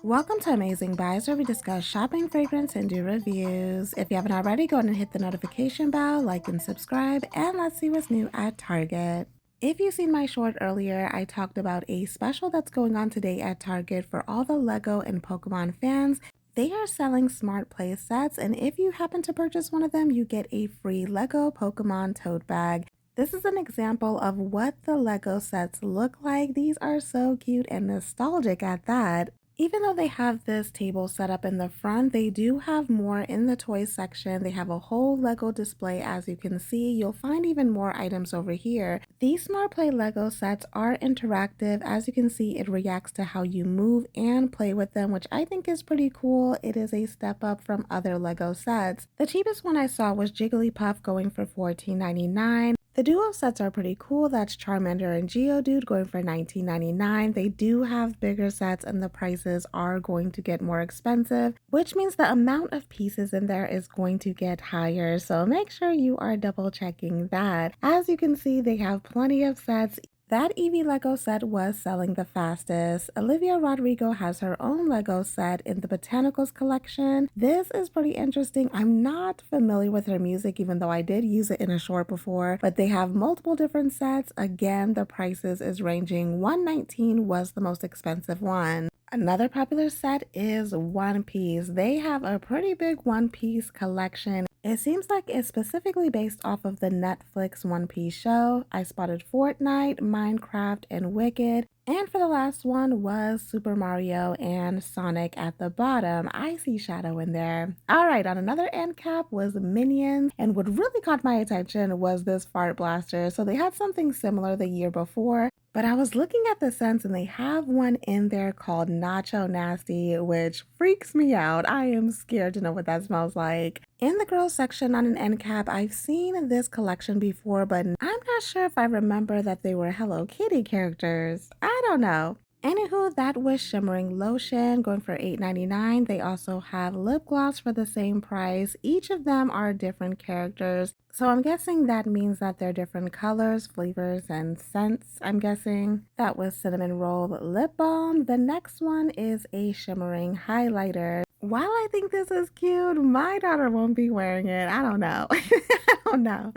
Welcome to Amazing Buys, where we discuss shopping, fragrance, and do reviews. If you haven't already, go ahead and hit the notification bell, like and subscribe, and let's see what's new at Target. If you've seen my short earlier, I talked about a special that's going on today at Target for all the Lego and Pokemon fans. They are selling smart play sets, and if you happen to purchase one of them, you get a free Lego Pokemon tote bag. This is an example of what the Lego sets look like. These are so cute and nostalgic at that. Even though they have this table set up in the front, they do have more in the toys section. They have a whole Lego display, as you can see. You'll find even more items over here. These Smart Play Lego sets are interactive. As you can see, it reacts to how you move and play with them, which I think is pretty cool. It is a step up from other Lego sets. The cheapest one I saw was Jigglypuff, going for $14.99. The duo sets are pretty cool. That's Charmander and Geodude, going for $19.99. They do have bigger sets and the prices are going to get more expensive, which means the amount of pieces in there is going to get higher. So make sure you are double checking that. As you can see, they have plenty of sets. That Eevee Lego set was selling the fastest. Olivia Rodrigo has her own Lego set in the Botanicals collection. This is pretty interesting. I'm not familiar with her music, even though I did use it in a short before, but they have multiple different sets. Again, the prices is ranging. $119 was the most expensive one. Another popular set is One Piece. They have a pretty big One Piece collection. It seems like it's specifically based off of the Netflix One Piece show. I spotted Fortnite, Minecraft, and Wicked. And for the last one was Super Mario and Sonic at the bottom. I see Shadow in there. All right, on another end cap was Minions. And what really caught my attention was this fart blaster. So they had something similar the year before. But I was looking at the scents and they have one in there called Nacho Nasty, which freaks me out. I am scared to know what that smells like. In the girls section on an end cap, I've seen this collection before, but I'm not sure if I remember that they were Hello Kitty characters. I don't know. Anywho, that was Shimmering Lotion, going for $8.99. They also have lip gloss for the same price. Each of them are different characters. So I'm guessing that means that they're different colors, flavors, and scents, I'm guessing. That was Cinnamon Roll Lip Balm. The next one is a shimmering highlighter. While I think this is cute, my daughter won't be wearing it. I don't know. I don't know.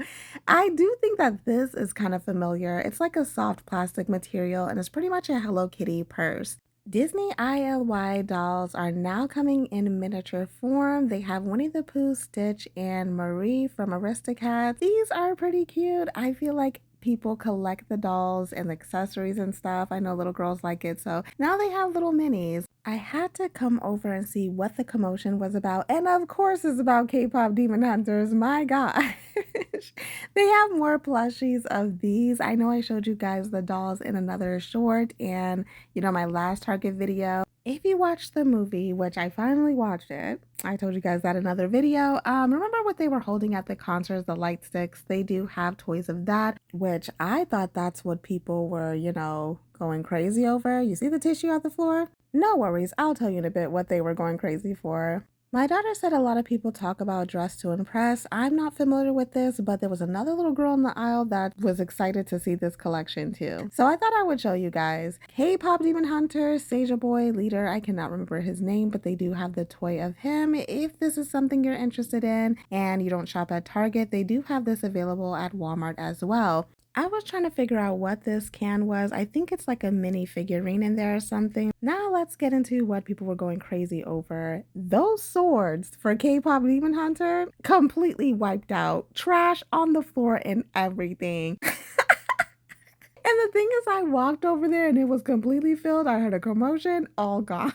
I do think that this is kind of familiar. It's like a soft plastic material and it's pretty much a Hello Kitty purse. Disney ILY dolls are now coming in miniature form. They have Winnie the Pooh, Stitch, and Marie from Aristocats. These are pretty cute. I feel like people collect the dolls and accessories and stuff. I know little girls like it, so now they have little minis. I had to come over and see what the commotion was about, and of course it's about K-pop Demon Hunters. My gosh. They have more plushies of these. I know I showed you guys the dolls in another short and my last Target video. If you watched the movie, which I finally watched it, I told you guys that in another video. Remember what they were holding at the concerts, the light sticks? They do have toys of that, which I thought that's what people were, going crazy over. You see the tissue on the floor? No worries, I'll tell you in a bit what they were going crazy for. My daughter said a lot of people talk about Dress to Impress. I'm not familiar with this, but there was another little girl in the aisle that was excited to see this collection too. So I thought I would show you guys. K-pop Demon Hunter, Saja Boy, leader, I cannot remember his name, but they do have the toy of him. If this is something you're interested in and you don't shop at Target, they do have this available at Walmart as well. I was trying to figure out what this can was. I think it's like a mini figurine in there or something. Now let's get into what people were going crazy over. Those swords for K-pop Demon Hunter completely wiped out. Trash on the floor and everything. And the thing is, I walked over there and it was completely filled. I heard a commotion, all gone.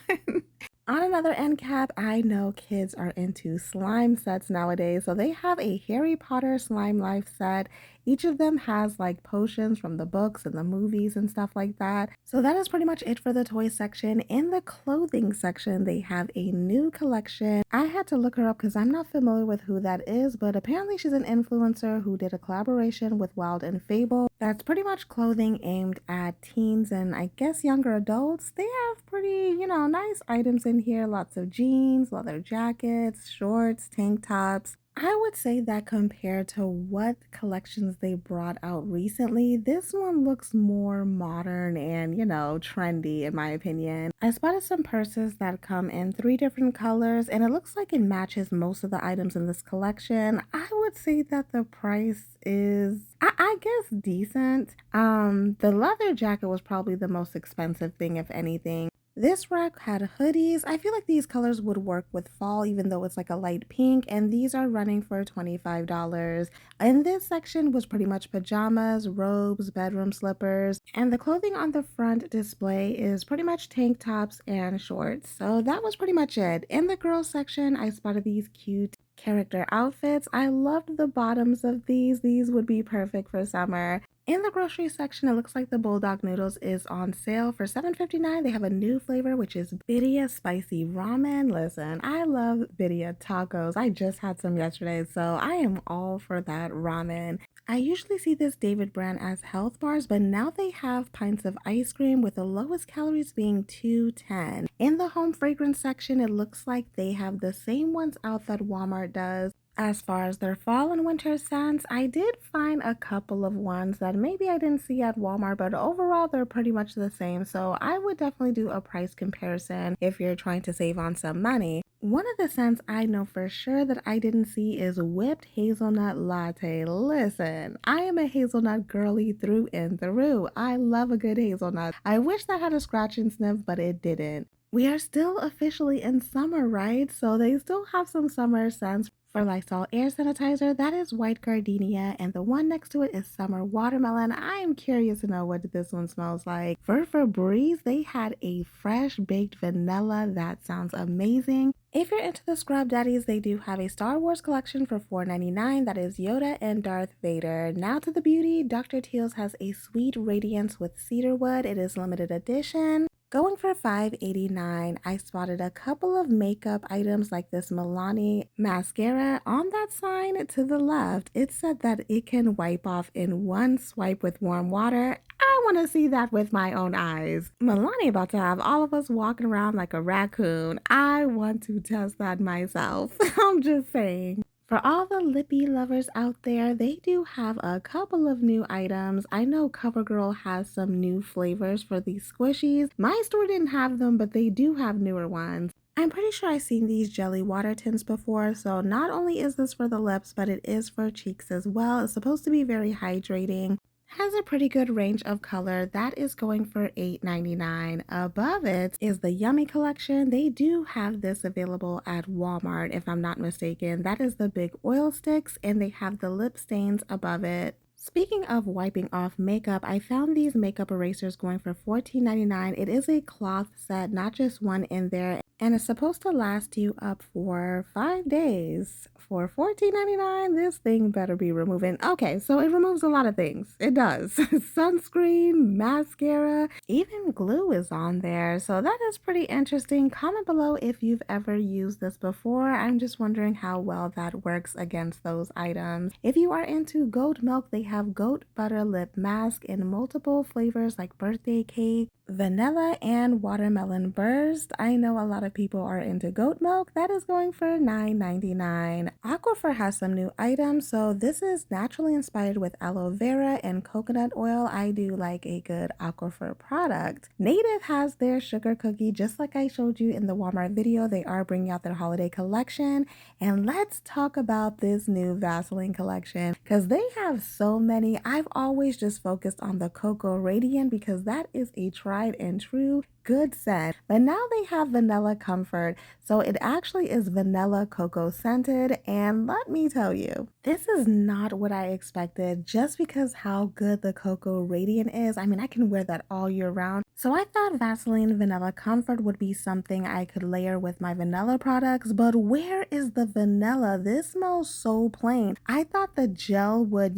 On another end cap, I know kids are into slime sets nowadays, so they have a Harry Potter slime life set. Each of them has like potions from the books and the movies and stuff like that. So that is pretty much it for the toy section. In the clothing section, they have a new collection. I had to look her up because I'm not familiar with who that is, but apparently she's an influencer who did a collaboration with Wild and Fable. That's pretty much clothing aimed at teens and I guess younger adults. They have pretty, nice items in here. Lots of jeans, leather jackets, shorts, tank tops. I would say that compared to what collections they brought out recently, this one looks more modern and, trendy in my opinion. I spotted some purses that come in three different colors and it looks like it matches most of the items in this collection. I would say that the price is, I guess, decent. The leather jacket was probably the most expensive thing, if anything. This rack had hoodies. I feel like these colors would work with fall, even though it's like a light pink, and these are running for $25. In this section was pretty much pajamas, robes, bedroom slippers, and the clothing on the front display is pretty much tank tops and shorts. So that was pretty much it. In the girls section, I spotted these cute character outfits. I loved the bottoms of these. These would be perfect for summer. In the grocery section, it looks like the bulldog noodles is on sale for $7.59. They have a new flavor, which is birria spicy ramen. Listen, I love birria tacos. I just had some yesterday, so I am all for that ramen. I usually see this David brand as health bars, but now they have pints of ice cream with the lowest calories being 210. In the home fragrance section, it looks like they have the same ones out that Walmart does. As far as their fall and winter scents, I did find a couple of ones that maybe I didn't see at Walmart, but overall they're pretty much the same. So I would definitely do a price comparison if you're trying to save on some money. One of the scents I know for sure that I didn't see is whipped hazelnut latte. Listen, I am a hazelnut girly through and through. I love a good hazelnut. I wish that had a scratch and sniff, but it didn't. We are still officially in summer, right? So they still have some summer scents. For Lysol air sanitizer, that is white gardenia, and the one next to it is summer watermelon. I am curious to know what this one smells like. For Febreze, they had a fresh baked vanilla. That sounds amazing. If you're into the scrub daddies, they do have a Star Wars collection for $4.99. That is Yoda and Darth Vader. Now to the beauty, Dr. Teal's has a sweet radiance with cedarwood. It is limited edition. Going for $5.89, I spotted a couple of makeup items like this Milani mascara. On that sign to the left, it said that it can wipe off in one swipe with warm water. I want to see that with my own eyes. Milani about to have all of us walking around like a raccoon. I want to test that myself. I'm just saying. For all the lippy lovers out there, they do have a couple of new items. I know CoverGirl has some new flavors for these squishies. My store didn't have them, but they do have newer ones. I'm pretty sure I've seen these jelly water tints before, so not only is this for the lips, but it is for cheeks as well. It's supposed to be very hydrating. Has a pretty good range of color. That is going for $8.99. Above it is the Yummy collection. They do have this available at Walmart, if I'm not mistaken. That is the big oil sticks, and they have the lip stains above it. Speaking of wiping off makeup, I found these makeup erasers going for $14.99. It is a cloth set, not just one in there, and it's supposed to last you up for 5 days. For $14.99, this thing better be removing. Okay, so it removes a lot of things. It does. Sunscreen, mascara, even glue is on there. So that is pretty interesting. Comment below if you've ever used this before. I'm just wondering how well that works against those items. If you are into goat milk, they have goat butter lip mask in multiple flavors like birthday cake, vanilla, and watermelon burst. I know a lot of people are into goat milk. That is going for $9.99. Aquifer has some new items. So this is naturally inspired with aloe vera and coconut oil. I do like a good Aquifer product. Native has their sugar cookie, just like I showed you in the Walmart video. They are bringing out their holiday collection. And let's talk about this new Vaseline collection because they have so many. I've always just focused on the Cocoa Radiant because that is a tried and true good scent, but now they have vanilla comfort, so it actually is vanilla cocoa scented, and let me tell you, this is not what I expected just because how good the Cocoa Radiant is. I mean, I can wear that all year round, so I thought Vaseline vanilla comfort would be something I could layer with my vanilla products, but where is the vanilla? This smells so plain. I thought the gel would,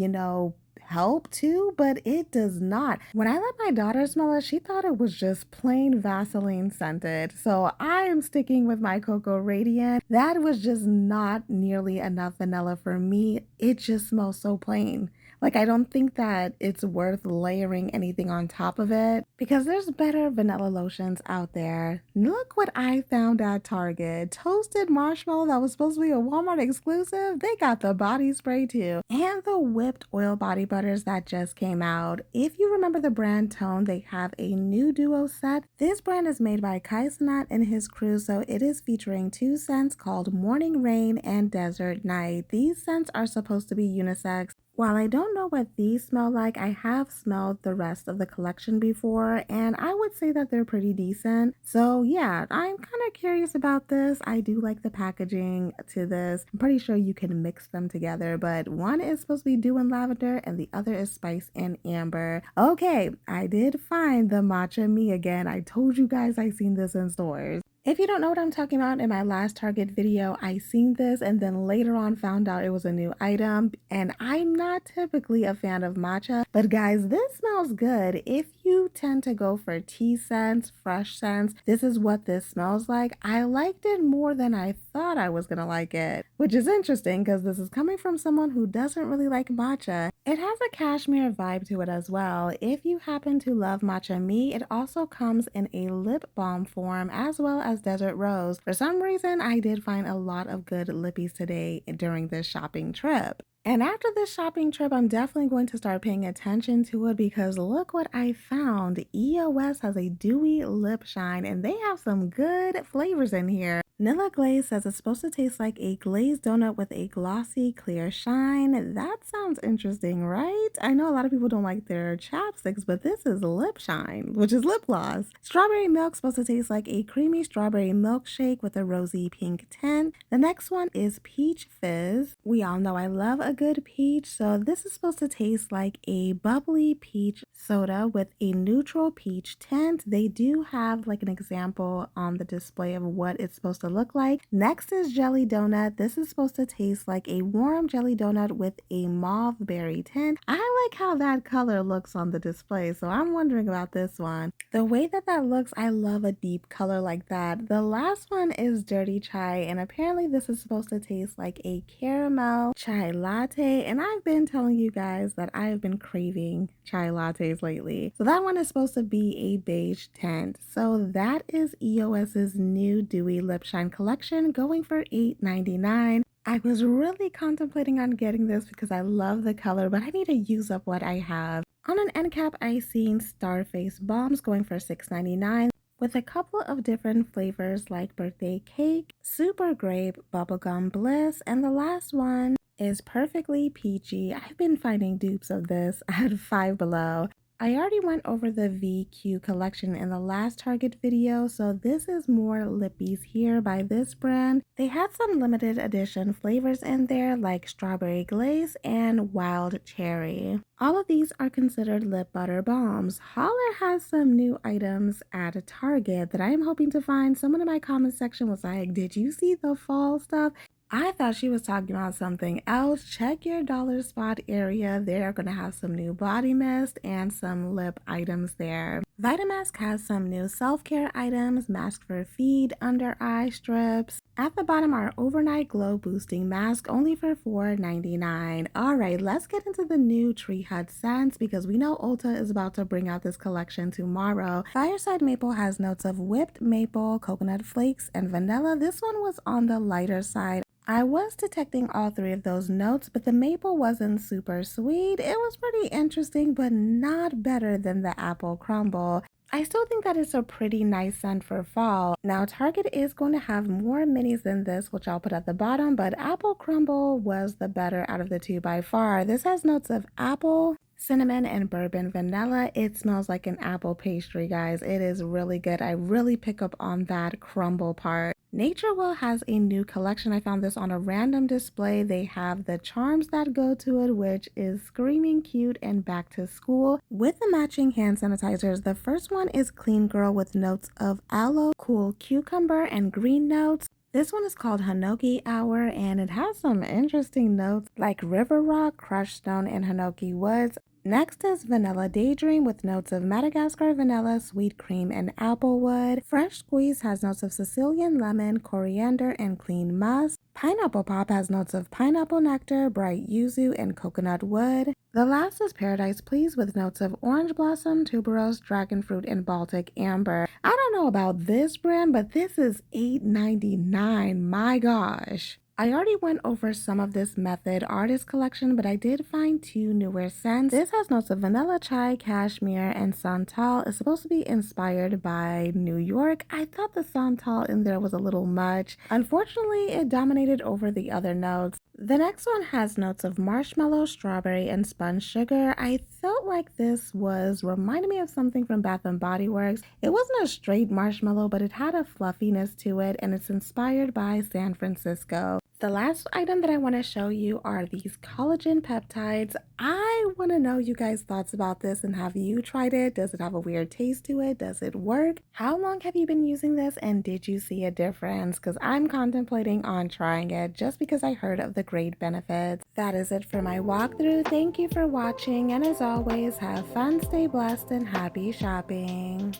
help too, but it does not. When I let my daughter smell it, she thought it was just plain Vaseline scented. So I am sticking with my Cocoa Radiant. That was just not nearly enough vanilla for me. It just smells so plain. Like, I don't think that it's worth layering anything on top of it because there's better vanilla lotions out there. Look what I found at Target. Toasted marshmallow that was supposed to be a Walmart exclusive. They got the body spray too. And the whipped oil body butters that just came out. If you remember the brand Tone, they have a new duo set. This brand is made by Kai Cenat and his crew, so it is featuring two scents called Morning Rain and Desert Night. These scents are supposed to be unisex. While I don't know what these smell like, I have smelled the rest of the collection before, and I would say that they're pretty decent. So yeah, I'm kind of curious about this. I do like the packaging to this. I'm pretty sure you can mix them together, but one is supposed to be dew and lavender, and the other is spice and amber. Okay, I did find the Matcha Me again. I told you guys I seen this in stores. If you don't know what I'm talking about, in my last Target video, I seen this and then later on found out it was a new item. And I'm not typically a fan of matcha, but guys, this smells good. If you tend to go for tea scents, fresh scents, this is what this smells like. I liked it more than I thought I was gonna like it, which is interesting because this is coming from someone who doesn't really like matcha. It has a cashmere vibe to it as well. If you happen to love Matcha Me, it also comes in a lip balm form as well as Desert Rose. For some reason, I did find a lot of good lippies today during this shopping trip. And after this shopping trip, I'm definitely going to start paying attention to it because look what I found. EOS has a dewy lip shine and they have some good flavors in here. Nilla Glaze says it's supposed to taste like a glazed donut with a glossy, clear shine. That sounds interesting, right? I know a lot of people don't like their chapsticks, but this is lip shine, which is lip gloss. Strawberry milk supposed to taste like a creamy strawberry milkshake with a rosy pink tint. The next one is Peach Fizz. We all know I love a good peach, so this is supposed to taste like a bubbly peach soda with a neutral peach tint. They do have like an example on the display of what it's supposed to look like. Next is Jelly Donut. This is supposed to taste like a warm jelly donut with a mauve berry tint. I like how that color looks on the display, so I'm wondering about this one. The way that that looks, I love a deep color like that. The last one is Dirty Chai, and apparently this is supposed to taste like a caramel chai latte, and I've been telling you guys that I've been craving chai lattes lately. So that one is supposed to be a beige tint. So that is EOS's new dewy lip shine collection going for $8.99. I was really contemplating on getting this because I love the color, but I need to use up what I have. On an end cap, I seen Starface Bombs going for $6.99 with a couple of different flavors like birthday cake, super grape, bubblegum bliss, and the last one is perfectly peachy. I've been finding dupes of this at Five Below. I already went over the VQ collection in the last Target video, so this is more lippies here by this brand. They had some limited edition flavors in there like strawberry glaze and wild cherry. All of these are considered lip butter bombs. Holler has some new items at Target that I am hoping to find. Someone in my comment section was like, did you see the fall stuff? I thought she was talking about something else. Check your dollar spot area. They're going to have some new body mist and some lip items there. Vitamask has some new self-care items, mask for feet, under eye strips. At the bottom are overnight glow boosting mask only for $4.99. All right, let's get into the new Tree Hut scents because we know Ulta is about to bring out this collection tomorrow. Fireside Maple has notes of whipped maple, coconut flakes, and vanilla. This one was on the lighter side. I was detecting all three of those notes, but the maple wasn't super sweet. It was pretty interesting, but not better than the apple crumble. I still think that it's a pretty nice scent for fall. Now, Target is going to have more minis than this, which I'll put at the bottom, but apple crumble was the better out of the two by far. This has notes of apple, cinnamon, and bourbon vanilla. It smells like an apple pastry, guys. It is really good. I really pick up on that crumble part. Nature Well has a new collection. I found this on a random display. They have the charms that go to it, which is screaming cute and back to school with the matching hand sanitizers. The first one is Clean Girl with notes of aloe, cool cucumber, and green notes. This one is called Hinoki Hour, and it has some interesting notes like river rock, crushed stone, and hinoki woods. Next is Vanilla Daydream with notes of Madagascar vanilla, sweet cream, and applewood. Fresh Squeeze has notes of Sicilian lemon, coriander, and clean musk. Pineapple Pop has notes of pineapple nectar, bright yuzu, and coconut wood. The last is Paradise Please with notes of orange blossom, tuberose, dragon fruit, and Baltic amber. I don't know about this brand, but this is $8.99. My gosh. I already went over some of this Method artist collection, but I did find two newer scents. This has notes of vanilla chai, cashmere, and santal. It's supposed to be inspired by New York. I thought the santal in there was a little much. Unfortunately, it dominated over the other notes. The next one has notes of marshmallow, strawberry, and spun sugar. I felt like this was reminding me of something from Bath and Body Works. It wasn't a straight marshmallow, but it had a fluffiness to it, and it's inspired by San Francisco. The last item that I want to show you are these collagen peptides. I want to know you guys' thoughts about this, and have you tried it? Does it have a weird taste to it? Does it work? How long have you been using this, and did you see a difference? Because I'm contemplating on trying it just because I heard of the great benefits. That is it for my walkthrough. Thank you for watching, and as always, have fun, stay blessed, and happy shopping.